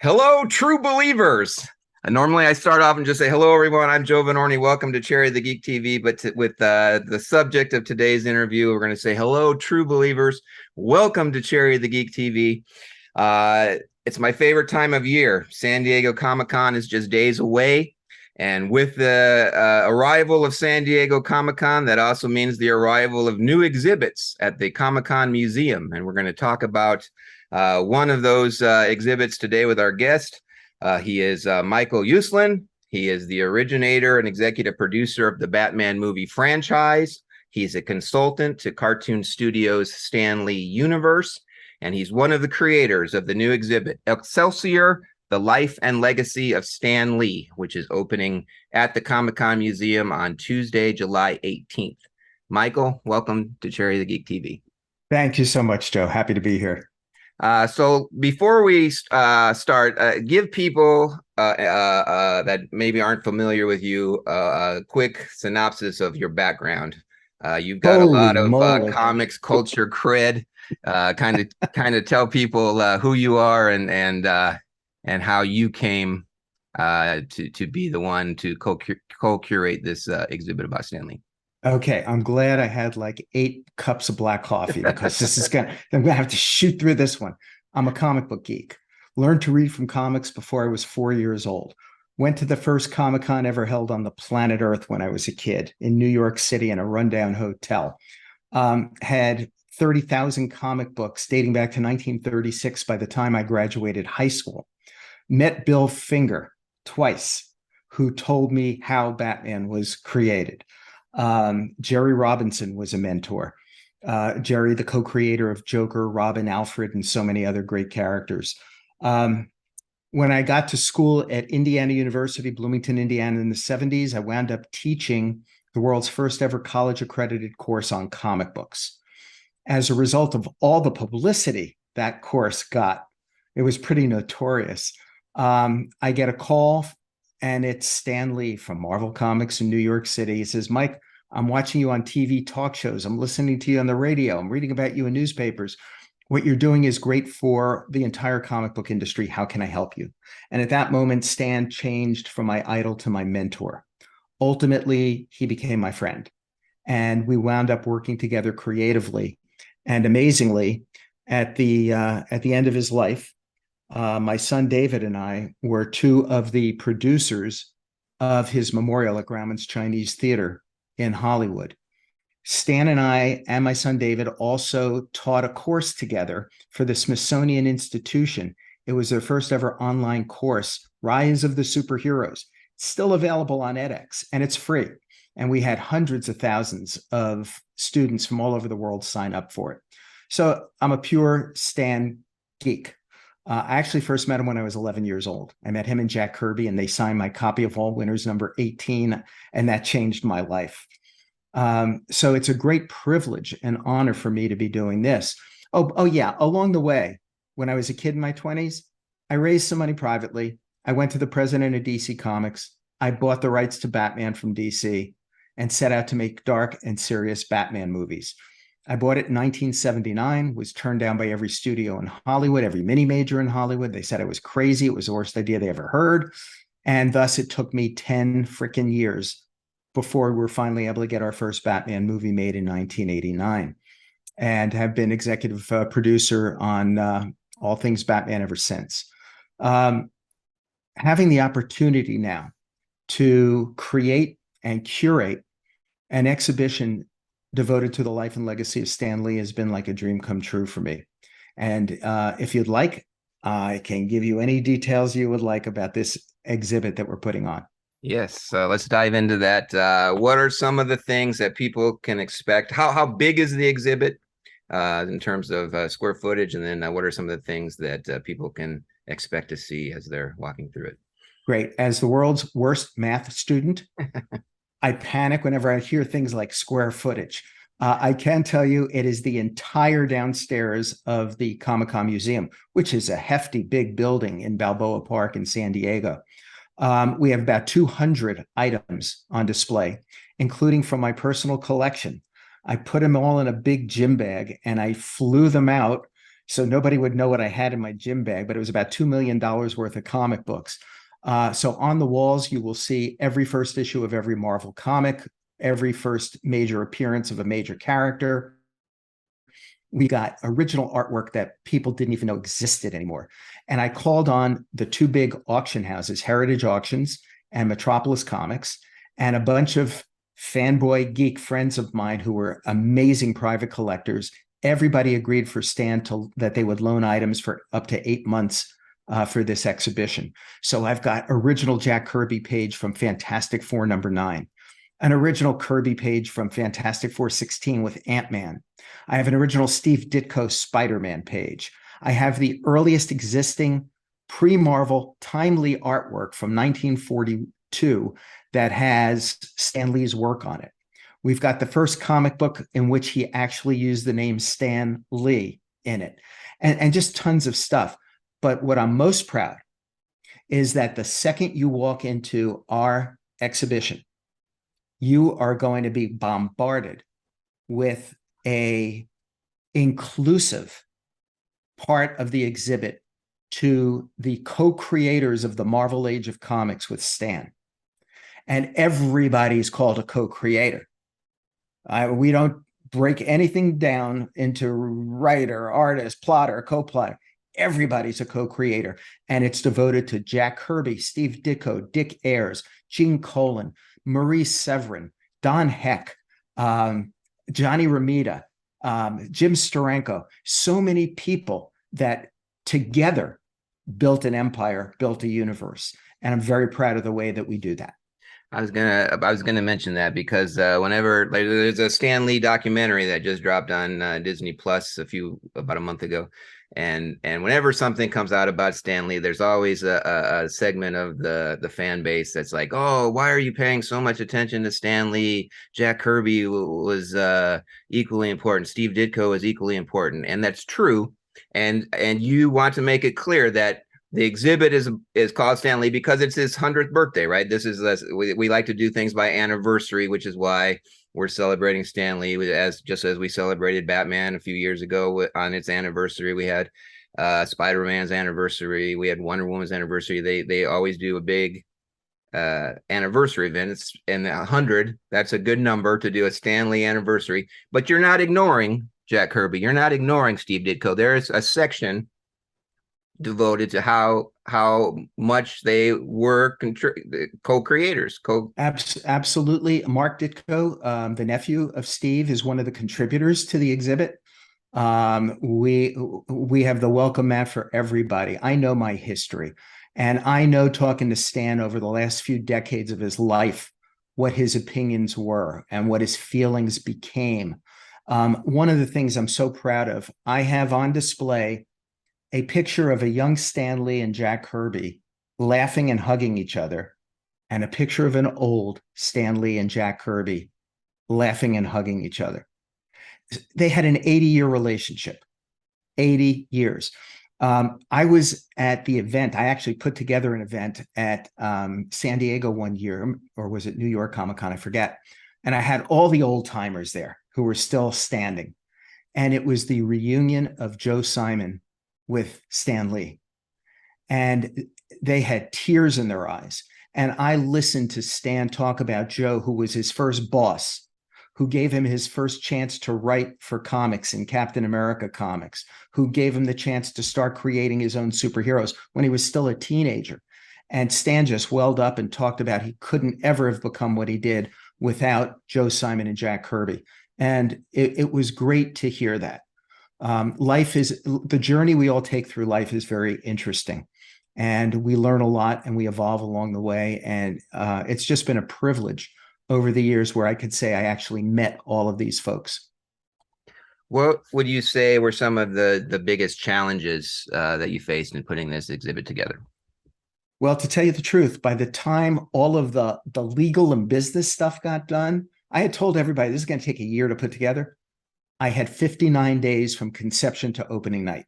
Hello, true believers. Normally, I start off and just say, hello, everyone. I'm Joe Vanourney. Welcome to Cherry the Geek TV. But with the subject of today's interview, we're going to say, hello, true believers. Welcome to Cherry the Geek TV. It's my favorite time of year. San Diego Comic-Con is just days away. And with the arrival of San Diego Comic-Con, that also means the arrival of new exhibits at the Comic-Con Museum. And we're going to talk about one of those exhibits today with our guest. He is Michael Uslan. He is the originator and executive producer of the Batman movie franchise. He's a consultant to Kartoon Studios' Stan Lee universe, and he's one of the creators of the new exhibit, Excelsior, The Life and Legacy of Stan Lee, which is opening at the Comic-Con Museum on Tuesday, July 18th. Michael, welcome to Cherry the Geek TV. Thank you so much, Joe. Happy to be here. So before we start, give people that maybe aren't familiar with you a quick synopsis of your background. You've got a lot of comics culture cred. Kind of tell people who you are and how you came to be the one to co-curate this exhibit about Stan Lee. Okay, I'm glad I had like 8 cups of black coffee because I'm gonna have to shoot through this one. I'm a comic book geek. Learned to read from comics before I was 4 years old. Went to the first Comic-Con ever held on the planet Earth when I was a kid in New York City in a rundown hotel. Had 30,000 comic books dating back to 1936 by the time I graduated high school. Met Bill Finger twice, who told me how Batman was created. Jerry Robinson was a mentor. Jerry, the co-creator of Joker, Robin, Alfred, and so many other great characters. When I got to school at Indiana University, Bloomington, Indiana in the 70s, I wound up teaching the world's first ever college accredited course on comic books. As a result of all the publicity that course got, it was pretty notorious. I get a call, and it's Stan Lee from Marvel Comics in New York City. He says, Mike, I'm watching you on TV talk shows. I'm listening to you on the radio. I'm reading about you in newspapers. What you're doing is great for the entire comic book industry. How can I help you? And at that moment, Stan changed from my idol to my mentor. Ultimately, he became my friend. And we wound up working together creatively. And amazingly, at the end of his life, my son David and I were 2 of the producers of his memorial at Grauman's Chinese Theater in Hollywood. Stan and I and my son David also taught a course together for the Smithsonian Institution. It was their first ever online course, Rise of the Superheroes. It's still available on edX, and it's free. And we had hundreds of thousands of students from all over the world sign up for it. So I'm a pure Stan geek. I actually first met him when I was 11 years old. I met him and Jack Kirby, and they signed my copy of All Winners number 18, and that changed my life. So it's a great privilege and honor for me to be doing this. Oh yeah, along the way, when I was a kid in my 20s, I raised some money privately. I went to the president of DC Comics. I bought the rights to Batman from DC and set out to make dark and serious Batman movies. I bought it in 1979, was turned down by every studio in Hollywood, every mini major in Hollywood. They said I was crazy. It was the worst idea they ever heard. And thus it took me 10 freaking years before we were finally able to get our first Batman movie made in 1989, and have been executive producer on all things Batman ever since. Having the opportunity now to create and curate an exhibition devoted to the life and legacy of Stan Lee has been like a dream come true for me. And if you'd like, I can give you any details you would like about this exhibit that we're putting on. Yes, let's dive into that. What are some of the things that people can expect? How big is the exhibit in terms of square footage? And then what are some of the things that people can expect to see as they're walking through it? Great. As the world's worst math student, I panic whenever I hear things like square footage. I can tell you it is the entire downstairs of the Comic-Con Museum, which is a hefty, big building in Balboa Park in San Diego. We have about 200 items on display, including from my personal collection. I put them all in a big gym bag and I flew them out So nobody would know what I had in my gym bag, but it was about $2 million worth of comic books. So on the walls, you will see every first issue of every Marvel comic, every first major appearance of a major character. We got original artwork that people didn't even know existed anymore. And I called on the two big auction houses, Heritage Auctions and Metropolis Comics, and a bunch of fanboy geek friends of mine who were amazing private collectors. Everybody agreed for Stan that they would loan items for up to 8 months for this exhibition. So I've got original Jack Kirby page from Fantastic Four #9, an original Kirby page from Fantastic Four 16 with Ant-Man. I have an original Steve Ditko Spiderman page. I have the earliest existing pre-Marvel timely artwork from 1942 that has Stan Lee's work on it. We've got the first comic book in which he actually used the name Stan Lee in it, and just tons of stuff. But what I'm most proud is that the second you walk into our exhibition, you are going to be bombarded with a inclusive part of the exhibit to the co-creators of the Marvel Age of Comics with Stan. And everybody's called a co-creator. We don't break anything down into writer, artist, plotter, co-plotter. Everybody's a co-creator. And it's devoted to Jack Kirby, Steve Ditko, Dick Ayers, Gene Colan, Maurice Severin, Don Heck, Johnny Romita, Jim Steranko. So many people that together built an empire, built a universe. And I'm very proud of the way that we do that. I was gonna mention that because whenever there's a Stan Lee documentary that just dropped on Disney Plus about a month ago, and whenever something comes out about Stan Lee, there's always a segment of the fan base that's like, oh, why are you paying so much attention to Stan Lee? Jack Kirby was equally important. Steve Ditko was equally important, and that's true. And you want to make it clear that the exhibit is called Stan Lee because it's his 100th birthday, right? This is we like to do things by anniversary, which is why we're celebrating Stan Lee just as we celebrated Batman a few years ago on its anniversary. We had Spider-Man's anniversary. We had Wonder Woman's anniversary. They always do a big anniversary event. It's in 100. That's a good number to do a Stan Lee anniversary. But you're not ignoring Jack Kirby. You're not ignoring Steve Ditko. There is a section devoted to how much they were co-creators. Absolutely. Mark Ditko, the nephew of Steve, is one of the contributors to the exhibit. We have the welcome mat for everybody. I know my history, and I know, talking to Stan over the last few decades of his life, what his opinions were and what his feelings became. One of the things I'm so proud of, I have on display a picture of a young Stan Lee and Jack Kirby laughing and hugging each other, and a picture of an old Stan Lee and Jack Kirby laughing and hugging each other. They had an 80-year relationship, 80 years. I was at the event. I actually put together an event at San Diego one year, or was it New York Comic-Con? I forget. And I had all the old timers there who were still standing. And it was the reunion of Joe Simon with Stan Lee. And they had tears in their eyes. And I listened to Stan talk about Joe, who was his first boss, who gave him his first chance to write for comics in Captain America comics, who gave him the chance to start creating his own superheroes when he was still a teenager. And Stan just welled up and talked about he couldn't ever have become what he did without Joe Simon and Jack Kirby. And it was great to hear that. The journey we all take through life is very interesting, and we learn a lot and we evolve along the way. And it's just been a privilege over the years where I could say I actually met all of these folks. What would you say were some of the biggest challenges that you faced in putting this exhibit together? Well, to tell you the truth, by the time all of the legal and business stuff got done, I had told everybody this is going to take a year to put together. I had 59 days from conception to opening night.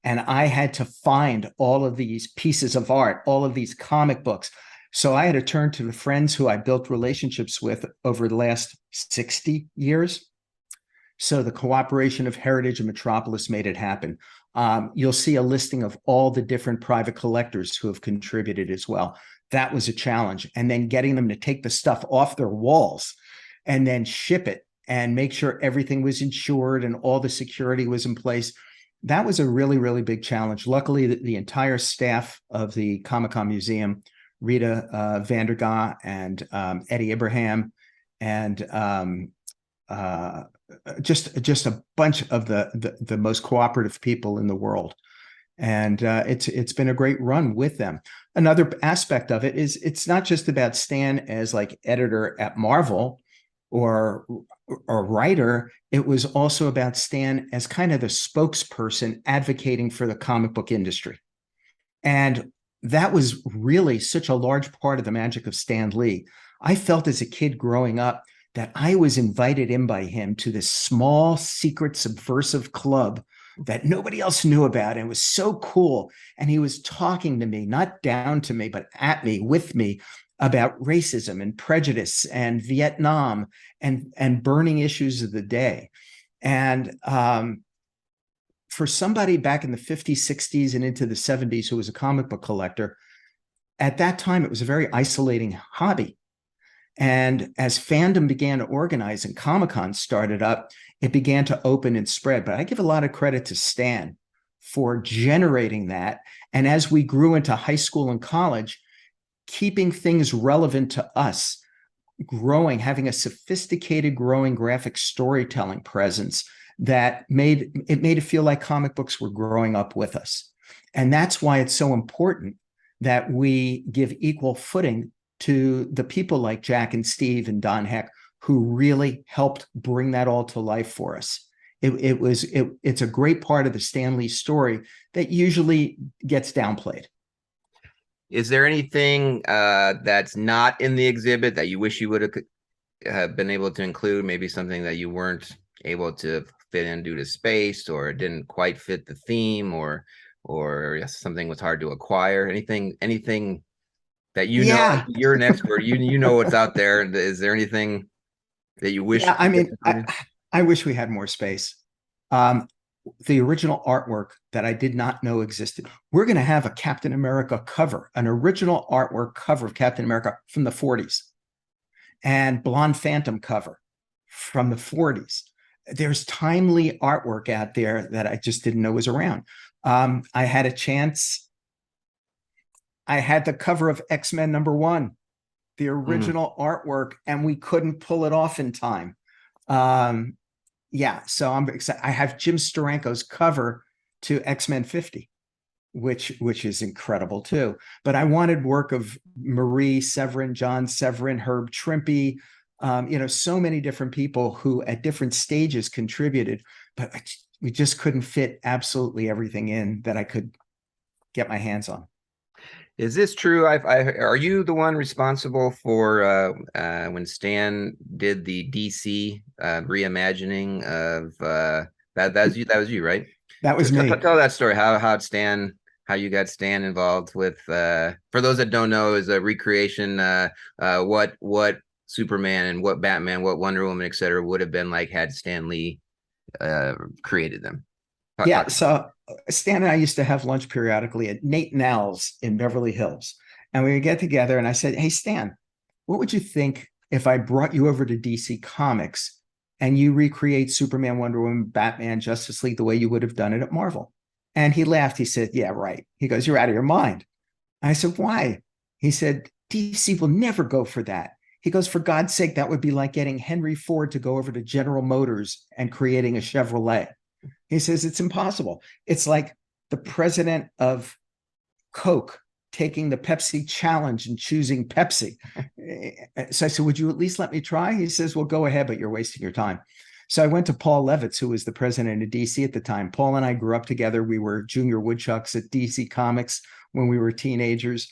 And I had to find all of these pieces of art, all of these comic books. So I had to turn to the friends who I built relationships with over the last 60 years. So the cooperation of Heritage and Metropolis made it happen. You'll see a listing of all the different private collectors who have contributed as well. That was a challenge. And then getting them to take the stuff off their walls and then ship it and make sure everything was insured and all the security was in place. That was a really, really big challenge. Luckily, the entire staff of the Comic-Con Museum, Rita Vandergaat and Eddie Abraham, and just a bunch of the most cooperative people in the world. And it's been a great run with them. Another aspect of it is it's not just about Stan as like editor at Marvel or writer. It was also about Stan as kind of the spokesperson advocating for the comic book industry. And that was really such a large part of the magic of Stan Lee. I felt as a kid growing up that I was invited in by him to this small, secret, subversive club that nobody else knew about. And it was so cool. And he was talking to me, not down to me, but at me, with me, about racism and prejudice and Vietnam and burning issues of the day. And for somebody back in the 50s, 60s, and into the 70s who was a comic book collector, at that time, it was a very isolating hobby. And as fandom began to organize and Comic-Con started up, it began to open and spread. But I give a lot of credit to Stan for generating that. And as we grew into high school and college, keeping things relevant to us, growing, having a sophisticated, growing graphic storytelling presence that made it feel like comic books were growing up with us. And that's why it's so important that we give equal footing to the people like Jack and Steve and Don Heck, who really helped bring that all to life for us. It's a great part of the Stan Lee story that usually gets downplayed. Is there anything that's not in the exhibit that you wish you would have been able to include? Maybe something that you weren't able to fit in due to space, or it didn't quite fit the theme, or something was hard to acquire? Anything that know, you're an expert, you know what's out there. Is there anything that you wish? Yeah, I mean, I wish we had more space. The original artwork that I did not know existed. We're going to have a Captain America cover, an original artwork cover of Captain America from the 40s, and Blonde Phantom cover from the 40s. There's timely artwork out there that I just didn't know was around. I had a chance. I had the cover of X-Men #1, the original artwork, and we couldn't pull it off in time. Yeah, so I'm excited. I have Jim Steranko's cover to X-Men 50, which is incredible too. But I wanted work of Marie Severin, John Severin, Herb Trimpe, so many different people who at different stages contributed, but we just couldn't fit absolutely everything in that I could get my hands on. Is this true? Are you the one responsible for when Stan did the DC reimagining of that? That was you, right? That was me. Tell that story. How you got Stan involved with? For those that don't know, is a recreation. What Superman and what Batman, what Wonder Woman, etc. would have been like had Stan Lee created them. Yeah, so Stan and I used to have lunch periodically at Nate and Al's in Beverly Hills. And we would get together and I said, hey, Stan, what would you think if I brought you over to DC Comics and you recreate Superman, Wonder Woman, Batman, Justice League the way you would have done it at Marvel? And he laughed. He said, yeah, right. He goes, you're out of your mind. I said, why? He said, DC will never go for that. He goes, for God's sake, that would be like getting Henry Ford to go over to General Motors and creating a Chevrolet. He says, it's impossible. It's like the president of Coke taking the Pepsi challenge and choosing Pepsi. So I said, would you at least let me try? He says, well, go ahead, but you're wasting your time. So I went to Paul Levitz, who was the president of DC at the time. Paul and I grew up together. We were junior woodchucks at DC Comics when we were teenagers.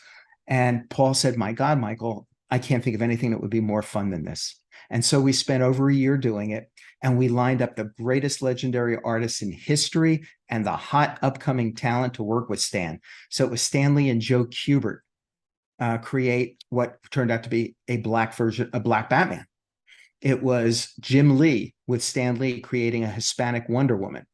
And Paul said, my God, Michael, I can't think of anything that would be more fun than this. And so we spent over a year doing it. And we lined up the greatest legendary artists in history and the hot upcoming talent to work with Stan. So it was Stan Lee and Joe Kubert create what turned out to be a black Batman. It was Jim Lee with Stan Lee creating a Hispanic Wonder Woman.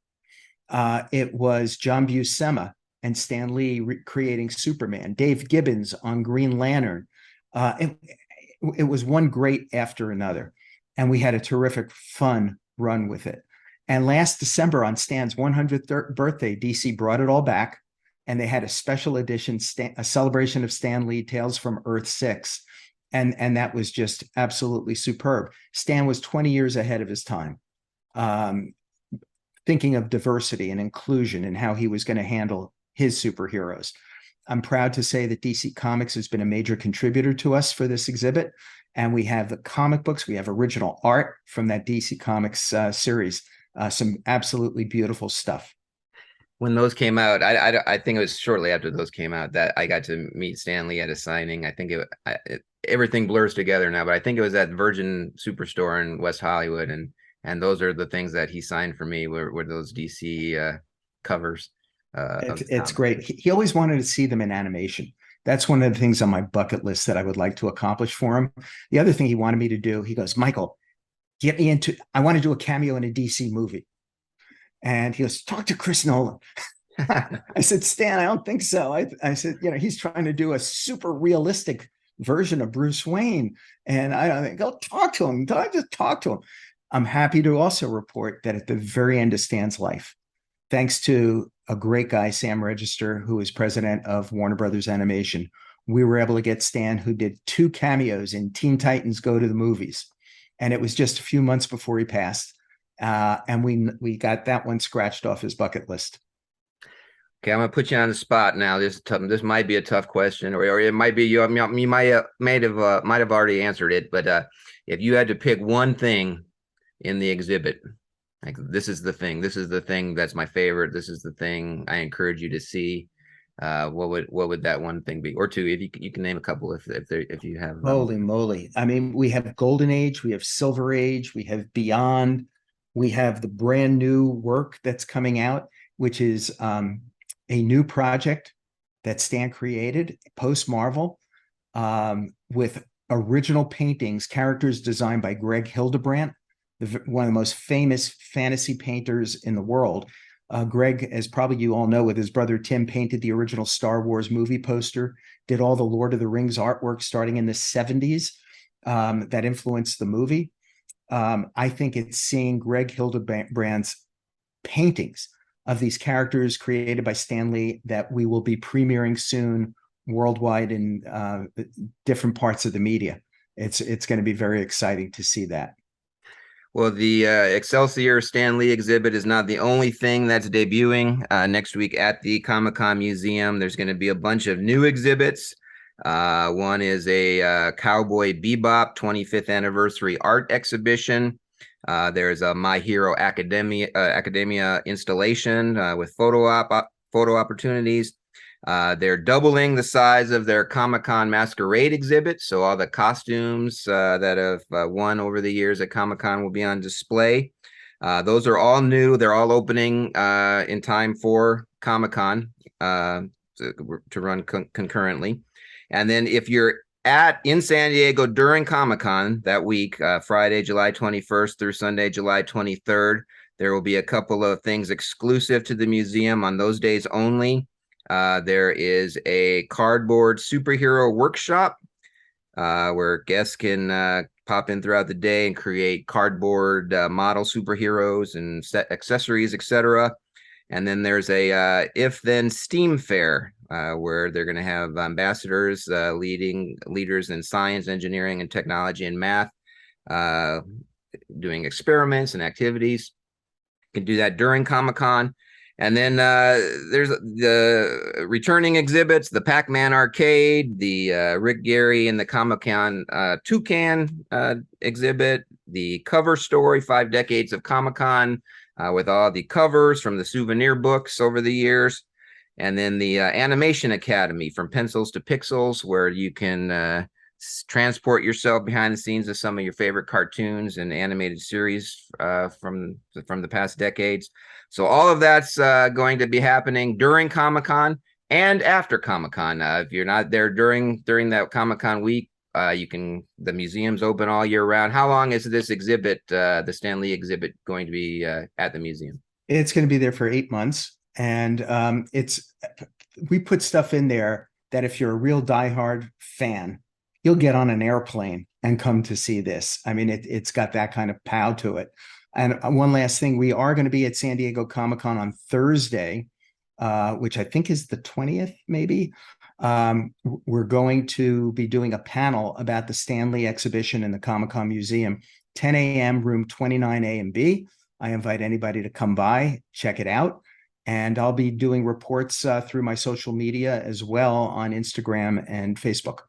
It was John Buscema and Stan Lee creating Superman. Dave Gibbons on Green Lantern. It was one great after another, and we had a terrific, fun run with it. And last December, on Stan's 100th birthday, DC brought it all back, and they had a special edition, a celebration of Stan Lee Tales from Earth 6. And that was just absolutely superb. Stan was 20 years ahead of his time, thinking of diversity and inclusion and how he was going to handle his superheroes. I'm proud to say that DC Comics has been a major contributor to us for this exhibit. And we have the comic books, we have original art from that DC Comics series, some absolutely beautiful stuff. When those came out, I think it was shortly after those came out that I got to meet Stan Lee at a signing. I think everything blurs together now, but I think it was at Virgin Superstore in West Hollywood, and those are the things that he signed for me were those DC covers. It's great. He always wanted to see them in animation. That's one of the things on my bucket list that I would like to accomplish for him. The other thing he wanted me to do, he goes, Michael, get me into, I want to do a cameo in a DC movie. And he goes, talk to Chris Nolan. I said, Stan, I don't think so. I said, he's trying to do a super realistic version of Bruce Wayne. And I think, go talk to him. Just talk to him. I'm happy to also report that at the very end of Stan's life, thanks to a great guy, Sam Register, who is president of Warner Brothers Animation, we were able to get Stan, who did 2 cameos in Teen Titans Go to the Movies. And it was just a few months before he passed. And we got that one scratched off his bucket list. Okay, I'm gonna put you on the spot now. This might be a tough question, or it might be you might have already answered it. But if you had to pick one thing in the exhibit, like this is the thing that's my favorite, this is the thing I encourage you to see, what would that one thing be? Or two, if you can name a couple, if you have. Holy moly. I mean, we have Golden Age, we have Silver Age, we have Beyond, we have the brand new work that's coming out, which is a new project that Stan created post Marvel, with original paintings, characters designed by Greg Hildebrandt, one of the most famous fantasy painters in the world. Greg, as probably you all know, with his brother Tim, painted the original Star Wars movie poster, did all the Lord of the Rings artwork starting in the 70s that influenced the movie. I think it's seeing Greg Hildebrandt's paintings of these characters created by Stan Lee that we will be premiering soon worldwide in different parts of the media. It's going to be very exciting to see that. Well, the Excelsior Stan Lee exhibit is not the only thing that's debuting next week at the Comic-Con Museum. There's going to be a bunch of new exhibits. One is a Cowboy Bebop 25th anniversary art exhibition. There's a My Hero Academia installation with photo opportunities. They're doubling the size of their Comic-Con Masquerade exhibit, so all the costumes that have won over the years at Comic-Con will be on display. Those are all new. They're all opening in time for Comic-Con to run concurrently. And then if you're in San Diego during Comic-Con that week, Friday, July 21st through Sunday, July 23rd, there will be a couple of things exclusive to the museum on those days only. There is a cardboard superhero workshop where guests can pop in throughout the day and create cardboard model superheroes and set accessories, etc. And then there's a If Then STEAM fair where they're going to have ambassadors, leaders in science, engineering, and technology and math, doing experiments and activities. You can do that during Comic-Con. And then there's the returning exhibits, the Pac-Man arcade, the Rick Gary and the Comic-Con Toucan exhibit, the cover story, 5 decades of Comic-Con, with all the covers from the souvenir books over the years. And then the Animation Academy, From Pencils to Pixels, where you can transport yourself behind the scenes of some of your favorite cartoons and animated series from the past decades. So all of that's going to be happening during Comic-Con and after Comic-Con. If you're not there during that Comic-Con week, The museum's open all year round. How long is this exhibit, the Stan Lee exhibit, going to be at the museum? It's going to be there for 8 months. And we put stuff in there that if you're a real diehard fan, you'll get on an airplane and come to see this. I mean, it's got that kind of pow to it. And one last thing, we are going to be at San Diego Comic-Con on Thursday, which I think is the 20th, maybe. We're going to be doing a panel about the Stan Lee exhibition in the Comic-Con Museum, 10 a.m., room 29A and B. I invite anybody to come by, check it out. And I'll be doing reports through my social media as well on Instagram and Facebook.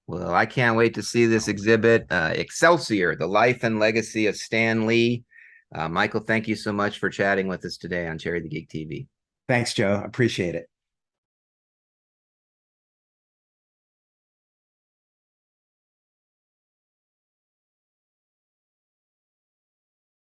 Well, I can't wait to see this exhibit, Excelsior, the life and legacy of Stan Lee. Michael, thank you so much for chatting with us today on Cherry the Geek TV. Thanks, Joe. Appreciate it.